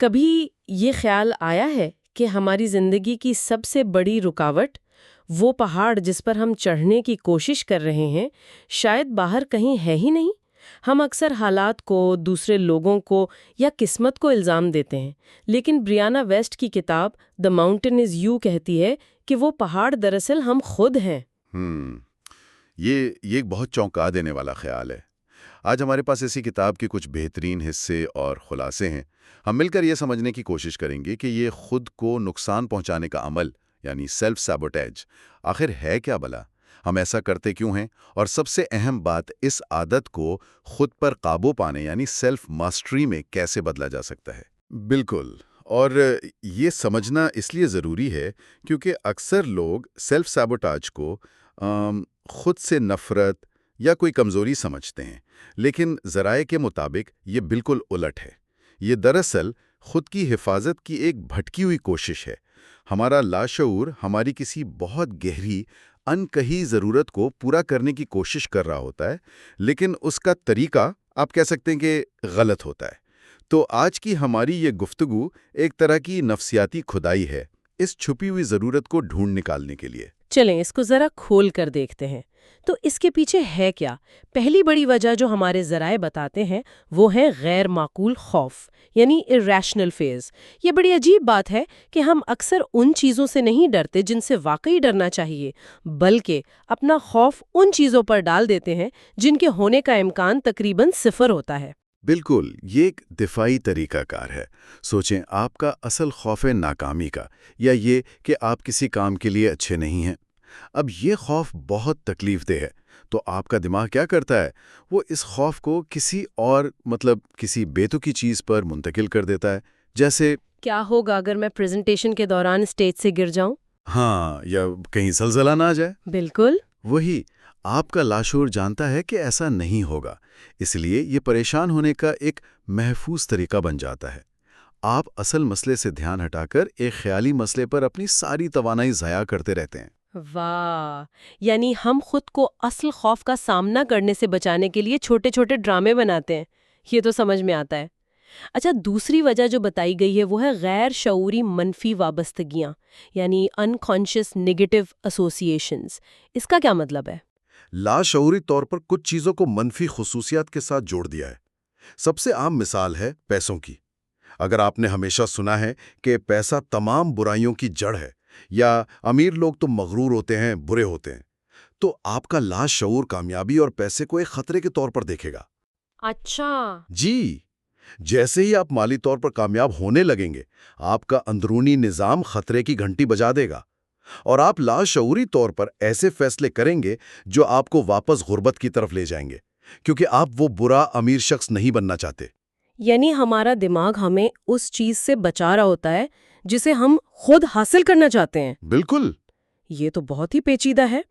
کبھی یہ خیال آیا ہے کہ ہماری زندگی کی سب سے بڑی رکاوٹ، وہ پہاڑ جس پر ہم چڑھنے کی کوشش کر رہے ہیں، شاید باہر کہیں ہے ہی نہیں؟ ہم اکثر حالات کو، دوسرے لوگوں کو یا قسمت کو الزام دیتے ہیں، لیکن بریانا ویسٹ کی کتاب "دی ماؤنٹین از یو" کہتی ہے کہ وہ پہاڑ دراصل ہم خود ہیں۔ ہم یہ ایک بہت چونکا دینے والا خیال ہے۔ آج ہمارے پاس ایسی کتاب کے کچھ بہترین حصے اور خلاصے ہیں۔ ہم مل کر یہ سمجھنے کی کوشش کریں گے کہ یہ خود کو نقصان پہنچانے کا عمل یعنی سیلف سیبوٹیج آخر ہے کیا بلا، ہم ایسا کرتے کیوں ہیں، اور سب سے اہم بات، اس عادت کو خود پر قابو پانے یعنی سیلف ماسٹری میں کیسے بدلا جا سکتا ہے۔ بالکل، اور یہ سمجھنا اس لیے ضروری ہے کیونکہ اکثر لوگ سیلف سیبوٹاج کو خود سے نفرت یا کوئی کمزوری سمجھتے ہیں، لیکن ذرائع کے مطابق یہ بالکل الٹ ہے۔ یہ دراصل خود کی حفاظت کی ایک بھٹکی ہوئی کوشش ہے۔ ہمارا لاشعور ہماری کسی بہت گہری انکہی ضرورت کو پورا کرنے کی کوشش کر رہا ہوتا ہے، لیکن اس کا طریقہ آپ کہہ سکتے ہیں کہ غلط ہوتا ہے۔ تو آج کی ہماری یہ گفتگو ایک طرح کی نفسیاتی کھدائی ہے، اس چھپی ہوئی ضرورت کو ڈھونڈ نکالنے کے لیے۔ چلیں اس کو ذرا کھول کر دیکھتے ہیں، تو اس کے پیچھے ہے کیا؟ پہلی بڑی وجہ جو ہمارے ذرائع بتاتے ہیں وہ ہے غیر معقول خوف، یعنی irrational fears۔ یہ بڑی عجیب بات ہے کہ ہم اکثر ان چیزوں سے نہیں ڈرتے جن سے واقعی ڈرنا چاہیے، بلکہ اپنا خوف ان چیزوں پر ڈال دیتے ہیں جن کے ہونے کا امکان تقریباً صفر ہوتا ہے۔ بالکل، یہ ایک دفاعی طریقہ کار ہے۔ سوچیں، آپ کا اصل خوف ہے ناکامی کا، یا یہ کہ آپ کسی کام کے لیے اچھے نہیں ہیں۔ اب یہ خوف بہت تکلیف دہ ہے، تو آپ کا دماغ کیا کرتا ہے؟ وہ اس خوف کو کسی بیتوکی چیز پر منتقل کر دیتا ہے، جیسے کیا ہوگا اگر میں پریزنٹیشن کے دوران اسٹیج سے گر جاؤں؟ ہاں، یا کہیں زلزلہ نہ آ جائے۔ بالکل وہی، آپ کا لاشعور جانتا ہے کہ ایسا نہیں ہوگا، اس لیے یہ پریشان ہونے کا ایک محفوظ طریقہ بن جاتا ہے۔ آپ اصل مسئلے سے دھیان ہٹا کر ایک خیالی مسئلے پر اپنی ساری توانائی ضائع کرتے رہتے ہیں۔ واہ، یعنی ہم خود کو اصل خوف کا سامنا کرنے سے بچانے کے لیے چھوٹے چھوٹے ڈرامے بناتے ہیں۔ یہ تو سمجھ میں آتا ہے۔ اچھا، دوسری وجہ جو بتائی گئی ہے وہ ہے غیر شعوری منفی وابستگیاں، یعنی انکانشیس نیگیٹو ایسوسیشنز۔ اس کا کیا مطلب ہے؟ لاشعوری طور پر کچھ چیزوں کو منفی خصوصیات کے ساتھ جوڑ دیا ہے۔ سب سے عام مثال ہے پیسوں کی۔ اگر آپ نے ہمیشہ سنا ہے کہ پیسہ تمام برائیوں کی جڑ ہے، یا امیر لوگ تو مغرور ہوتے ہیں، برے ہوتے ہیں، تو آپ کا لاشعور کامیابی اور پیسے کو ایک خطرے کے طور پر دیکھے گا۔ اچھا، جی، جیسے ہی آپ مالی طور پر کامیاب ہونے لگیں گے، آپ کا اندرونی نظام خطرے کی گھنٹی بجا دے گا، اور آپ لاشعوری طور پر ایسے فیصلے کریں گے جو آپ کو واپس غربت کی طرف لے جائیں گے، کیونکہ آپ وہ برا امیر شخص نہیں بننا چاہتے۔ یعنی ہمارا دماغ ہمیں اس چیز سے بچا رہا ہوتا ہے جسے ہم خود حاصل کرنا چاہتے ہیں۔ بالکل۔ یہ تو بہت ہی پیچیدہ ہے۔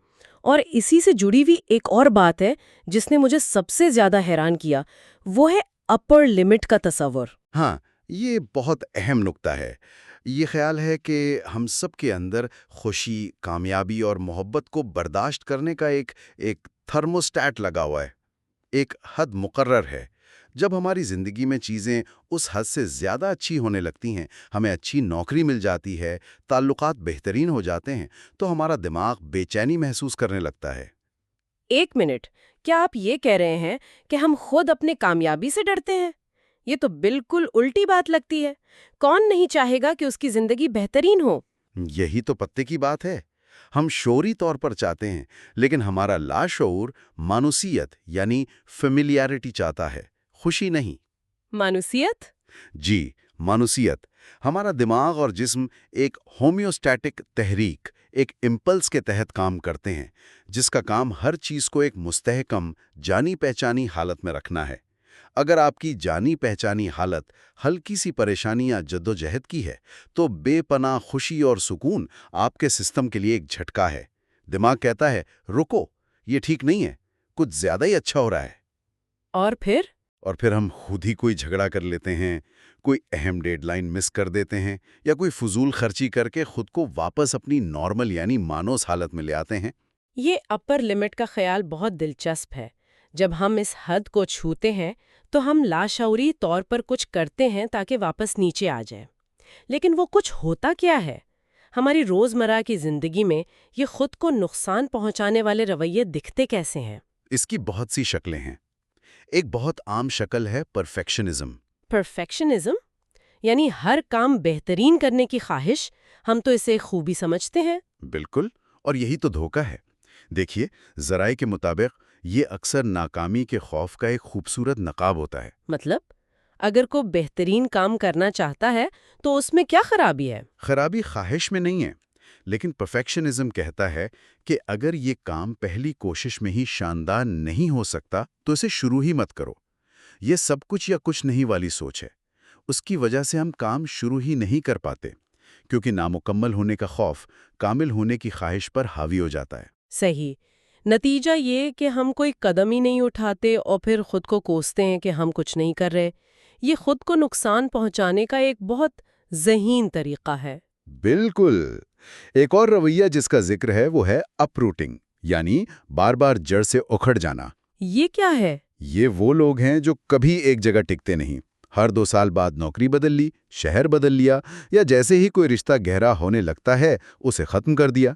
اور اسی سے جڑی ہوئی ایک اور بات ہے جس نے مجھے سب سے زیادہ حیران کیا، وہ ہے اپر لمٹ کا تصور۔ ہاں، یہ بہت اہم نکتہ ہے۔ یہ خیال ہے کہ ہم سب کے اندر خوشی، کامیابی اور محبت کو برداشت کرنے کا ایک تھرموسٹیٹ لگا ہوا ہے، ایک حد مقرر ہے۔ جب ہماری زندگی میں چیزیں اس حد سے زیادہ اچھی ہونے لگتی ہیں، ہمیں اچھی نوکری مل جاتی ہے، تعلقات بہترین ہو جاتے ہیں، تو ہمارا دماغ بے چینی محسوس کرنے لگتا ہے۔ ایک منٹ، کیا آپ یہ کہہ رہے ہیں کہ ہم خود اپنے کامیابی سے ڈرتے ہیں؟ یہ تو بالکل الٹی بات لگتی ہے۔ کون نہیں چاہے گا کہ اس کی زندگی بہترین ہو؟ یہی تو پتے کی بات ہے۔ ہم شعوری طور پر چاہتے ہیں، لیکن ہمارا لاشعور مانوسیت یعنی فیملیارٹی چاہتا ہے، خوشی نہیں۔ مانوسیت؟ جی، مانوسیت۔ ہمارا دماغ اور جسم ایک ہومیوسٹیٹک تحریک، ایک امپلس کے تحت کام کرتے ہیں، جس کا کام ہر چیز کو ایک مستحکم، جانی پہچانی حالت میں رکھنا ہے۔ اگر آپ کی جانی پہچانی حالت ہلکی سی پریشانی یا جدوجہد کی ہے، تو بے پناہ خوشی اور سکون آپ کے سسٹم کے لیے ایک جھٹکا ہے۔ دماغ کہتا ہے، رکو، یہ ٹھیک نہیں ہے، کچھ زیادہ ہی اچھا ہو رہا ہے۔ اور پھر ہم خود ہی کوئی جھگڑا کر لیتے ہیں، کوئی اہم ڈیڈ لائن مس کر دیتے ہیں، یا کوئی فضول خرچی کر کے خود کو واپس اپنی نارمل یعنی مانوس حالت میں لے آتے ہیں۔ یہ اپر لمٹ کا خیال بہت دلچسپ ہے۔ جب ہم اس حد کو چھوتے ہیں تو ہم لاشعوری طور پر کچھ کرتے ہیں تاکہ واپس نیچے آ جائے. لیکن وہ کچھ ہوتا کیا ہے؟ ہماری روزمرہ کی زندگی میں یہ خود کو نقصان پہنچانے والے رویے دکھتے کیسے ہیں؟ اس کی بہت سی شکلیں ہیں. ایک بہت عام شکل ہے پرفیکشنزم. پرفیکشنزم؟ یعنی ہر کام بہترین کرنے کی خواہش. ہم تو اسے خوبی سمجھتے ہیں. بالکل، اور یہی تو دھوکہ ہے. دیکھیے، ذرائع کے مطابق یہ اکثر ناکامی کے خوف کا ایک خوبصورت نقاب ہوتا ہے. مطلب اگر کوئی بہترین کام کرنا چاہتا ہے تو اس میں کیا خرابی ہے؟ خرابی خواہش میں نہیں ہے، لیکن پرفیکشنزم کہتا ہے کہ اگر یہ کام پہلی کوشش میں ہی شاندار نہیں ہو سکتا تو اسے شروع ہی مت کرو. یہ سب کچھ یا کچھ نہیں والی سوچ ہے. اس کی وجہ سے ہم کام شروع ہی نہیں کر پاتے، کیونکہ نامکمل ہونے کا خوف کامل ہونے کی خواہش پر حاوی ہو جاتا ہے. صحیح. نتیجہ یہ کہ ہم کوئی قدم ہی نہیں اٹھاتے اور پھر خود کو کوستے ہیں کہ ہم کچھ نہیں کر رہے. یہ خود کو نقصان پہنچانے کا ایک بہت ذہین طریقہ ہے. بالکل. ایک اور رویہ جس کا ذکر ہے وہ ہے اپروٹنگ، یعنی بار بار جڑ سے اکھڑ جانا. یہ کیا ہے؟ یہ وہ لوگ ہیں جو کبھی ایک جگہ ٹکتے نہیں. ہر 2 سال بعد نوکری بدل لی، شہر بدل لیا، یا جیسے ہی کوئی رشتہ گہرا ہونے لگتا ہے اسے ختم کر دیا.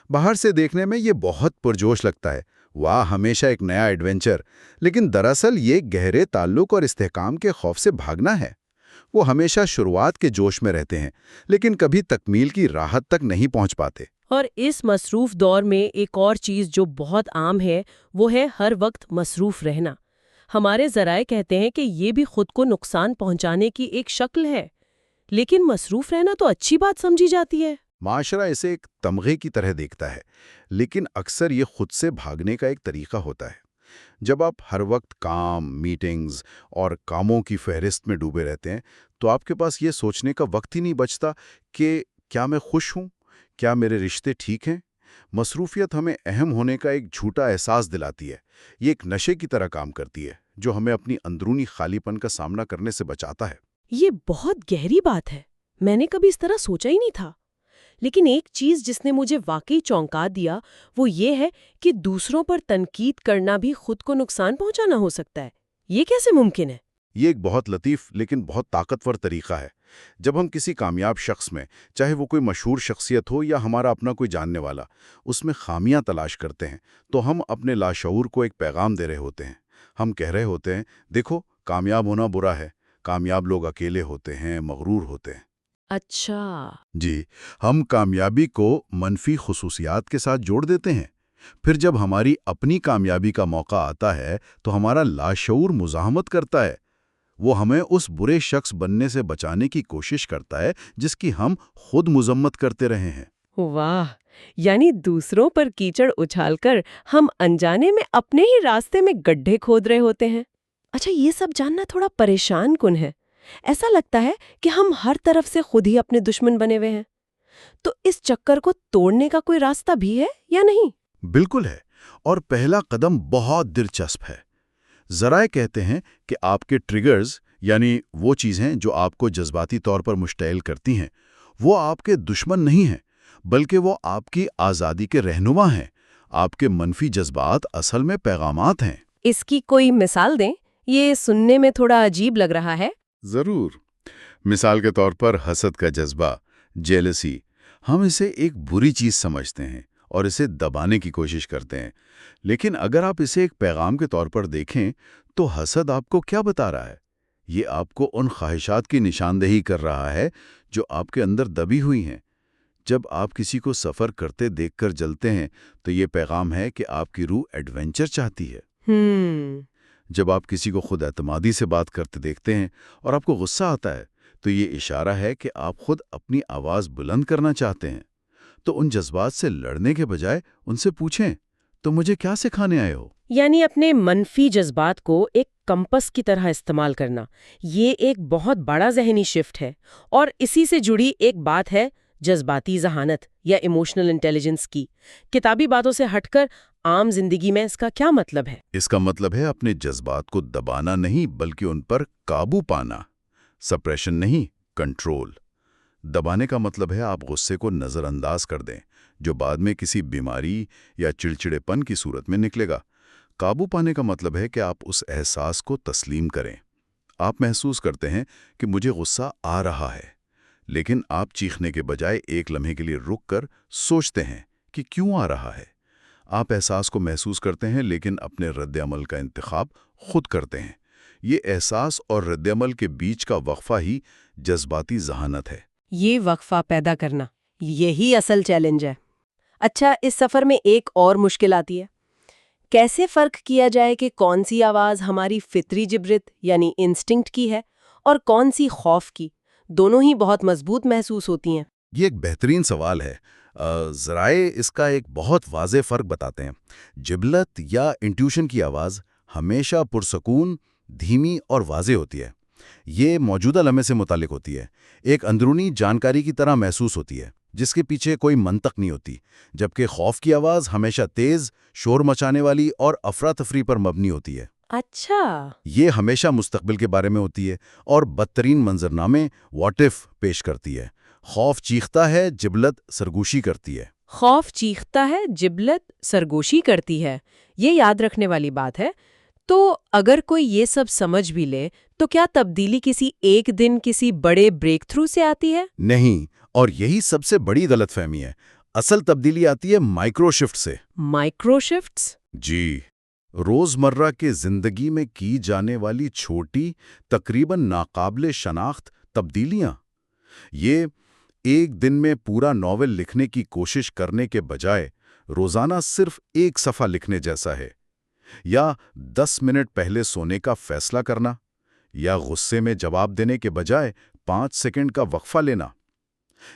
باہر سے دیکھنے میں یہ بہت پرجوش لگتا ہے، واہ ہمیشہ ایک نیا ایڈونچر، لیکن دراصل یہ گہرے تعلق اور استحکام کے خوف سے بھاگنا ہے. وہ ہمیشہ شروعات کے جوش میں رہتے ہیں، لیکن کبھی تکمیل کی راحت تک نہیں پہنچ پاتے. اور اس مصروف دور میں ایک اور چیز جو بہت عام ہے وہ ہے ہر وقت مصروف رہنا. ہمارے ذرائع کہتے ہیں کہ یہ بھی خود کو نقصان پہنچانے کی ایک شکل ہے. لیکن مصروف رہنا تو اچھی بات سمجھی جاتی ہے. معاشرہ اسے ایک تمغے کی طرح دیکھتا ہے، لیکن اکثر یہ خود سے بھاگنے کا ایک طریقہ ہوتا ہے. جب آپ ہر وقت کام، میٹنگز اور کاموں کی فہرست میں ڈوبے رہتے ہیں تو آپ کے پاس یہ سوچنے کا وقت ہی نہیں بچتا کہ کیا میں خوش ہوں، کیا میرے رشتے ٹھیک ہیں. مصروفیت ہمیں اہم ہونے کا ایک جھوٹا احساس دلاتی ہے. یہ ایک نشے کی طرح کام کرتی ہے جو ہمیں اپنی اندرونی خالی پن کا سامنا کرنے سے بچاتا ہے. یہ بہت گہری بات ہے. میں نے کبھی اس طرح سوچا ہی نہیں تھا. لیکن ایک چیز جس نے مجھے واقعی چونکا دیا وہ یہ ہے کہ دوسروں پر تنقید کرنا بھی خود کو نقصان پہنچانا ہو سکتا ہے. یہ کیسے ممکن ہے؟ یہ ایک بہت لطیف لیکن بہت طاقتور طریقہ ہے. جب ہم کسی کامیاب شخص میں، چاہے وہ کوئی مشہور شخصیت ہو یا ہمارا اپنا کوئی جاننے والا، اس میں خامیاں تلاش کرتے ہیں تو ہم اپنے لاشعور کو ایک پیغام دے رہے ہوتے ہیں. ہم کہہ رہے ہوتے ہیں، دیکھو کامیاب ہونا برا ہے، کامیاب لوگ اکیلے ہوتے ہیں، مغرور ہوتے ہیں. اچھا. جی، ہم کامیابی کو منفی خصوصیات کے ساتھ جوڑ دیتے ہیں. پھر جب ہماری اپنی کامیابی کا موقع آتا ہے تو ہمارا لاشعور مزاحمت کرتا ہے. وہ ہمیں اس برے شخص بننے سے بچانے کی کوشش کرتا ہے جس کی ہم خود مذمت کرتے رہے ہیں. واہ. یعنی دوسروں پر کیچڑ اچھال کر ہم انجانے میں اپنے ہی راستے میں گڈھے کھود رہے ہوتے ہیں. اچھا، یہ سب جاننا تھوڑا پریشان کن ہے. ایسا لگتا ہے کہ ہم ہر طرف سے خود ہی اپنے دشمن بنے ہوئے ہیں. تو اس چکر کو توڑنے کا کوئی راستہ بھی ہے یا نہیں؟ بالکل ہے، اور پہلا قدم بہت دلچسپ ہے. ذرائع کہتے ہیں کہ آپ کے ٹریگرز، یعنی وہ چیزیں جو آپ کو جذباتی طور پر مشتعل کرتی ہیں، وہ آپ کے دشمن نہیں ہیں، بلکہ وہ آپ کی آزادی کے رہنما ہیں. آپ کے منفی جذبات اصل میں پیغامات ہیں. اس کی کوئی مثال دیں، یہ سننے میں تھوڑا عجیب لگ رہا ہے. ضرور. مثال کے طور پر حسد کا جذبہ، جیلسی. ہم اسے ایک بری چیز سمجھتے ہیں اور اسے دبانے کی کوشش کرتے ہیں. لیکن اگر آپ اسے ایک پیغام کے طور پر دیکھیں تو حسد آپ کو کیا بتا رہا ہے؟ یہ آپ کو ان خواہشات کی نشاندہی کر رہا ہے جو آپ کے اندر دبی ہوئی ہیں. جب آپ کسی کو سفر کرتے دیکھ کر جلتے ہیں تو یہ پیغام ہے کہ آپ کی روح ایڈونچر چاہتی ہے. جب آپ کسی کو خود اعتمادی سے بات کرتے دیکھتے ہیں اور آپ کو غصہ آتا ہے تو یہ اشارہ ہے کہ آپ خود اپنی آواز بلند کرنا چاہتے ہیں. تو ان جذبات سے لڑنے کے بجائے ان سے پوچھیں، تو مجھے کیا سکھانے آئے ہو؟ یعنی اپنے منفی جذبات کو ایک کمپس کی طرح استعمال کرنا، یہ ایک بہت بڑا ذہنی شفٹ ہے. اور اسی سے جڑی ایک بات ہے جذباتی ذہانت یا ایموشنل انٹیلیجنس کی. کتابی باتوں سے ہٹ کر عام زندگی میں اس کا کیا مطلب ہے؟ اس کا مطلب ہے اپنے جذبات کو دبانا نہیں بلکہ ان پر قابو پانا. سپریشن نہیں، کنٹرول. دبانے کا مطلب ہے آپ غصے کو نظر انداز کر دیں جو بعد میں کسی بیماری یا چڑچڑے پن کی صورت میں نکلے گا. قابو پانے کا مطلب ہے کہ آپ اس احساس کو تسلیم کریں۔ آپ محسوس کرتے ہیں کہ مجھے غصہ آ رہا ہے، لیکن آپ چیخنے کے بجائے ایک لمحے کے لیے رک کر سوچتے ہیں کہ کیوں آ رہا ہے۔ آپ احساس کو محسوس کرتے ہیں لیکن اپنے رد عمل کا انتخاب خود کرتے ہیں۔ یہ احساس اور رد عمل کے بیچ کا وقفہ ہی جذباتی ذہانت ہے۔ یہ وقفہ پیدا کرنا، یہی اصل چیلنج ہے۔ اچھا، اس سفر میں ایک اور مشکل آتی ہے۔ کیسے فرق کیا جائے کہ کون سی آواز ہماری فطری جبرت یعنی انسٹنکٹ کی ہے اور کون سی خوف کی؟ دونوں ہی بہت مضبوط محسوس ہوتی ہیں۔ یہ ایک بہترین سوال ہے۔ ذرائع اس کا ایک بہت واضح فرق بتاتے ہیں۔ جبلت یا انٹیوشن کی آواز ہمیشہ پرسکون، دھیمی اور واضح ہوتی ہے۔ یہ موجودہ لمحے سے متعلق ہوتی ہے، ایک اندرونی جانکاری کی طرح محسوس ہوتی ہے جس کے پیچھے کوئی منطق نہیں ہوتی، جبکہ خوف کی آواز ہمیشہ تیز، شور مچانے والی اور افراتفری پر مبنی ہوتی ہے۔ اچھا، یہ ہمیشہ مستقبل کے بارے میں ہوتی ہے اور بدترین منظرنامے واٹ اف پیش کرتی ہے۔ خوف چیختا ہے، جبلت سرگوشی کرتی ہے۔ خوف چیختا ہے، جبلت سرگوشی کرتی ہے۔ یہ یاد رکھنے والی بات ہے۔ تو اگر کوئی یہ سب سمجھ بھی لے تو کیا تبدیلی کسی ایک دن کسی بڑے بریک تھرو سے آتی ہے؟ نہیں، اور یہی سب سے بڑی غلط فہمی ہے۔ اصل تبدیلی آتی ہے مائکرو شفٹ سے۔ Micro shifts? جی، روزمرہ کے زندگی میں کی جانے والی چھوٹی، تقریباً ناقابل شناخت تبدیلیاں۔ یہ ایک دن میں پورا ناول لکھنے کی کوشش کرنے کے بجائے روزانہ صرف ایک صفحہ لکھنے جیسا ہے، یا 10 منٹ پہلے سونے کا فیصلہ کرنا، یا غصے میں جواب دینے کے بجائے 5 سیکنڈ کا وقفہ لینا۔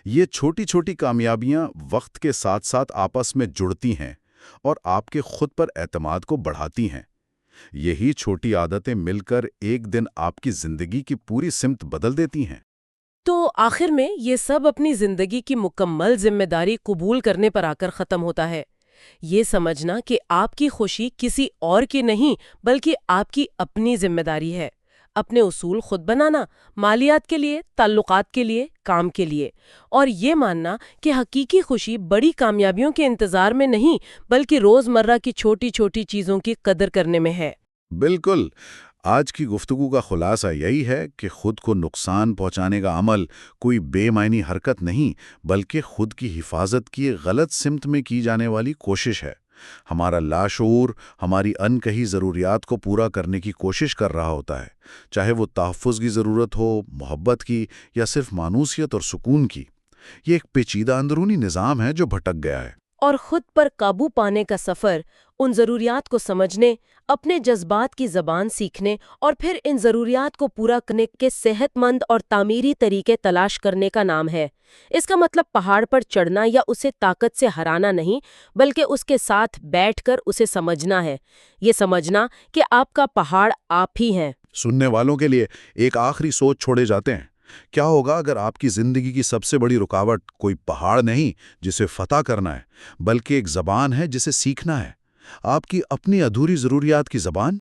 یہ چھوٹی چھوٹی کامیابیاں وقت کے ساتھ ساتھ آپس میں جڑتی ہیں اور آپ کے خود پر اعتماد کو بڑھاتی ہیں۔ یہی چھوٹی عادتیں مل کر ایک دن آپ کی زندگی کی پوری سمت بدل دیتی ہیں۔ تو آخر میں یہ سب اپنی زندگی کی مکمل ذمہ داری قبول کرنے پر آ کر ختم ہوتا ہے۔ یہ سمجھنا کہ آپ کی خوشی کسی اور کی نہیں بلکہ آپ کی اپنی ذمہ داری ہے۔ اپنے اصول خود بنانا، مالیات کے لیے، تعلقات کے لیے، کام کے لیے، اور یہ ماننا کہ حقیقی خوشی بڑی کامیابیوں کے انتظار میں نہیں بلکہ روزمرہ کی چھوٹی چھوٹی چیزوں کی قدر کرنے میں ہے۔ بالکل۔ آج کی گفتگو کا خلاصہ یہی ہے کہ خود کو نقصان پہنچانے کا عمل کوئی بے معنی حرکت نہیں بلکہ خود کی حفاظت کی غلط سمت میں کی جانے والی کوشش ہے۔ ہمارا لاشعور ہماری انکہی ضروریات کو پورا کرنے کی کوشش کر رہا ہوتا ہے، چاہے وہ تحفظ کی ضرورت ہو، محبت کی، یا صرف مانوسیت اور سکون کی۔ یہ ایک پیچیدہ اندرونی نظام ہے جو بھٹک گیا ہے۔ اور خود پر قابو پانے کا سفر ان ضروریات کو سمجھنے، اپنے جذبات کی زبان سیکھنے اور پھر ان ضروریات کو پورا کرنے کے صحت مند اور تعمیری طریقے تلاش کرنے کا نام ہے۔ اس کا مطلب پہاڑ پر چڑھنا یا اسے طاقت سے ہرانا نہیں بلکہ اس کے ساتھ بیٹھ کر اسے سمجھنا ہے۔ یہ سمجھنا کہ آپ کا پہاڑ آپ ہی ہیں۔ سننے والوں کے لیے ایک آخری سوچ چھوڑے جاتے ہیں۔ کیا ہوگا اگر آپ کی زندگی کی سب سے بڑی رکاوٹ کوئی پہاڑ نہیں جسے فتح کرنا ہے، بلکہ ایک زبان ہے جسے سیکھنا ہے؟ آپ کی اپنی ادھوری ضروریات کی زبان؟